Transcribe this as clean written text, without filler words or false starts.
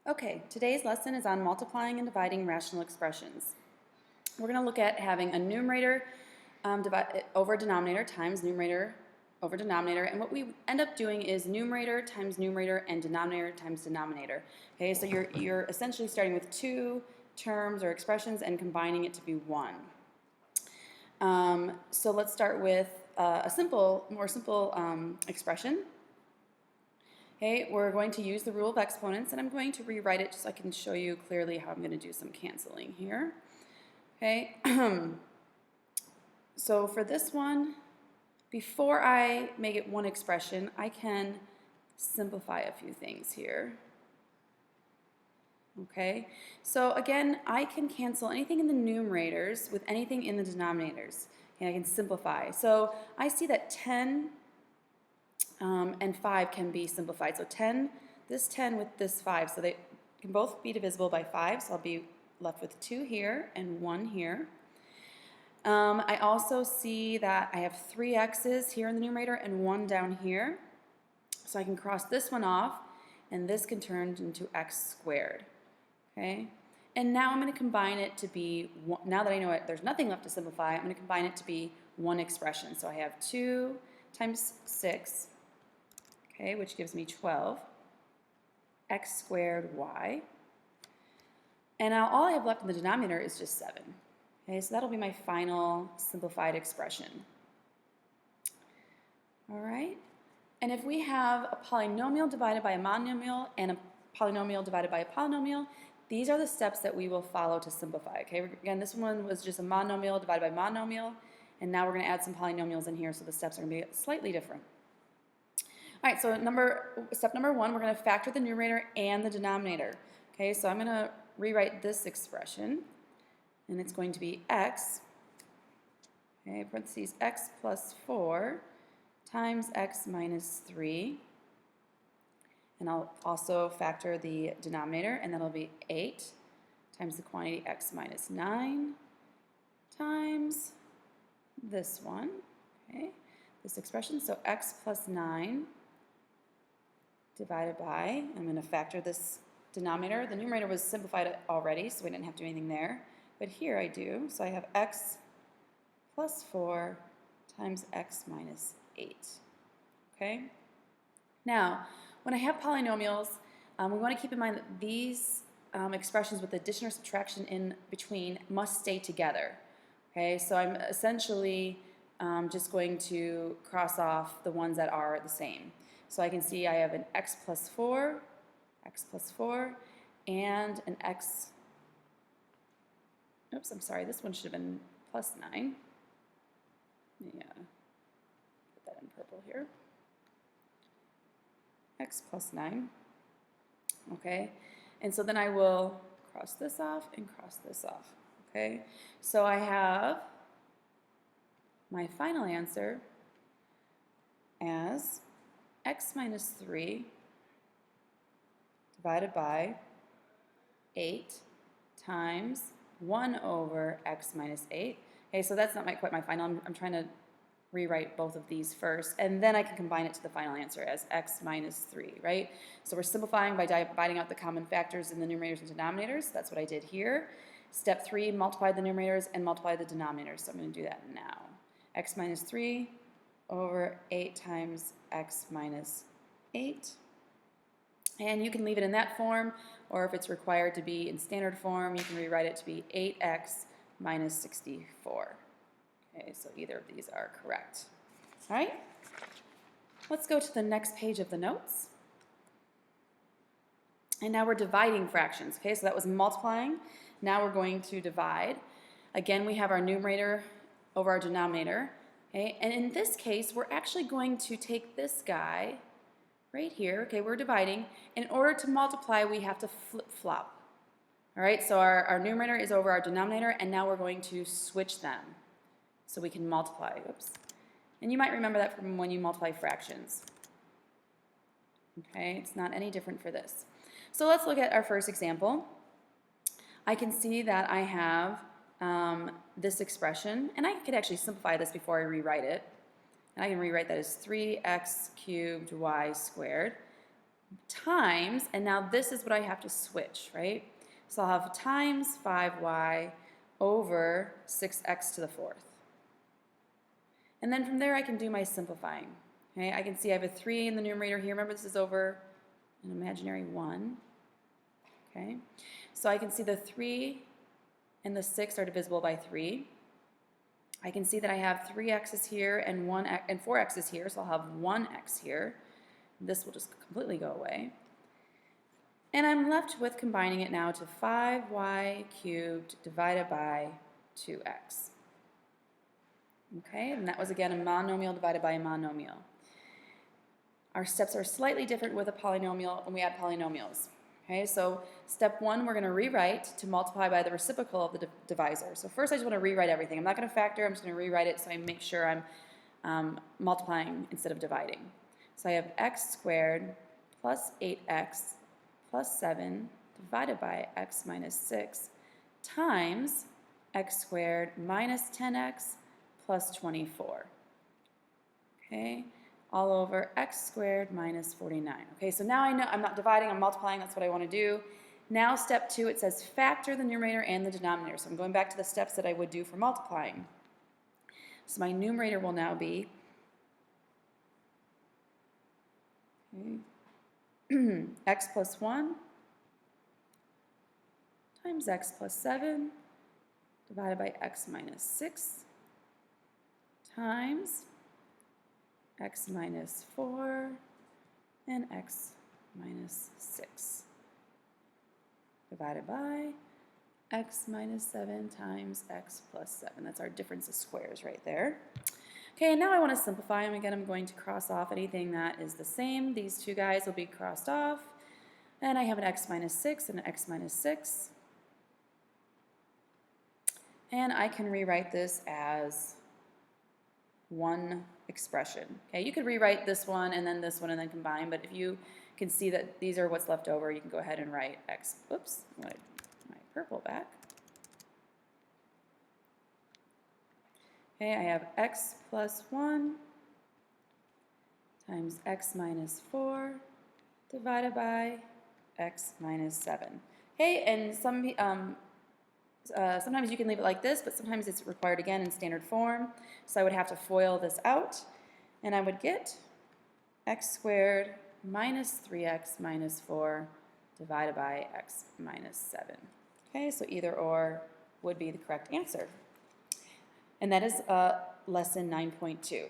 Okay, today's lesson is on multiplying and dividing rational expressions. We're going to look at having a numerator over denominator times numerator over denominator, and what we end up doing is numerator times numerator and denominator times denominator. Okay, so you're essentially starting with two terms or expressions and combining it to be one. So let's start with a more simple expression. Okay, we're going to use the rule of exponents, and I'm going to rewrite it just so I can show you clearly how I'm going to do some canceling here. Okay, so for this one, before I make it one expression, I can simplify a few things here. Okay, so again, I can cancel anything in the numerators with anything in the denominators, and I can simplify. So I see that 10 and 5 can be simplified. So this 10 with this 5, so they can both be divisible by 5, so I'll be left with 2 here and 1 here. I also see that I have 3 x's here in the numerator and 1 down here. So I can cross this one off, and this can turn into x squared. Okay? And now I'm going to combine it to be, now that I know there's nothing left to simplify, I'm going to combine it to be one expression. So I have 2 times 6, okay, which gives me 12, x squared y. And now all I have left in the denominator is just 7. Okay, so that'll be my final simplified expression. All right, and if we have a polynomial divided by a monomial and a polynomial divided by a polynomial, these are the steps that we will follow to simplify. Okay, again, this one was just a monomial divided by monomial, and now we're going to add some polynomials in here, so the steps are going to be slightly different. All right, so step number 1, we're going to factor the numerator and the denominator. Okay, so I'm going to rewrite this expression, and it's going to be x, okay, parentheses x plus 4 times x minus 3. And I'll also factor the denominator, and that'll be 8 times the quantity x minus 9 times this one, okay, this expression. So x plus 9 divided by, I'm going to factor this denominator. The numerator was simplified already, so we didn't have to do anything there. But here I do. So I have x plus 4 times x minus 8. Okay? Now, when I have polynomials, we want to keep in mind that these expressions with addition or subtraction in between must stay together. Okay? So I'm essentially just going to cross off the ones that are the same. So I can see I have an x plus 4, and an x, oops, I'm sorry, this one should have been plus 9. Yeah, put that in purple here. X plus 9. Okay, and so then I will cross this off and cross this off. Okay, so I have my final answer as x minus 3 divided by 8 times 1 over x minus 8. Okay, so that's not quite my final. I'm trying to rewrite both of these first, and then I can combine it to the final answer as x minus 3, right? So we're simplifying by dividing out the common factors in the numerators and denominators. That's what I did here. Step 3, multiply the numerators and multiply the denominators. So I'm going to do that now. X minus 3 over 8 times x minus 8. And you can leave it in that form, or if it's required to be in standard form, you can rewrite it to be 8x minus 64. Okay, so either of these are correct. All right, let's go to the next page of the notes. And now we're dividing fractions. Okay, so that was multiplying. Now we're going to divide. Again, we have our numerator over our denominator. Okay, and in this case, we're actually going to take this guy right here. Okay, we're dividing. In order to multiply, we have to flip-flop. All right, so our numerator is over our denominator, and now we're going to switch them so we can multiply. Oops. And you might remember that from when you multiply fractions. Okay, it's not any different for this. So let's look at our first example. I can see that I have this expression, and I could actually simplify this before I rewrite it. And I can rewrite that as 3x cubed y squared times, and now this is what I have to switch, right? So I'll have times 5y over 6x to the fourth. And then from there I can do my simplifying. Okay, I can see I have a 3 in the numerator here. Remember, this is over an imaginary 1. Okay, so I can see the 3 and the 6 are divisible by 3. I can see that I have 3 x's here and 4 x's here, so I'll have 1 x here. This will just completely go away. And I'm left with combining it now to 5y cubed divided by 2x. Okay, and that was again a monomial divided by a monomial. Our steps are slightly different with a polynomial when we add polynomials. Okay, so step 1, we're going to rewrite to multiply by the reciprocal of the divisor. So first I just want to rewrite everything. I'm not going to factor, I'm just going to rewrite it so I make sure I'm multiplying instead of dividing. So I have x squared plus 8x plus 7 divided by x minus 6 times x squared minus 10x plus 24. Okay, all over x squared minus 49. Okay, so now I know I'm not dividing, I'm multiplying, that's what I want to do. Now step 2, it says factor the numerator and the denominator. So I'm going back to the steps that I would do for multiplying. So my numerator will now be x plus 1 times x plus 7 divided by x minus 6 times x minus 4 and x minus 6 divided by x minus 7 times x plus 7. That's our difference of squares right there. Okay, and now I want to simplify them. Again, I'm going to cross off anything that is the same. These two guys will be crossed off. And I have an x minus 6 and an x minus 6. And I can rewrite this as one expression. Okay, you could rewrite this one and then combine, but if you can see that these are what's left over, you can go ahead and write x. Oops, I wanted my purple back. Okay, I have x plus 1 times x minus 4 divided by x minus 7. Okay, and sometimes you can leave it like this, but sometimes it's required again in standard form. So I would have to FOIL this out, and I would get x squared minus 3x minus 4 divided by x minus 7. Okay, so either or would be the correct answer. And that is lesson 9.2.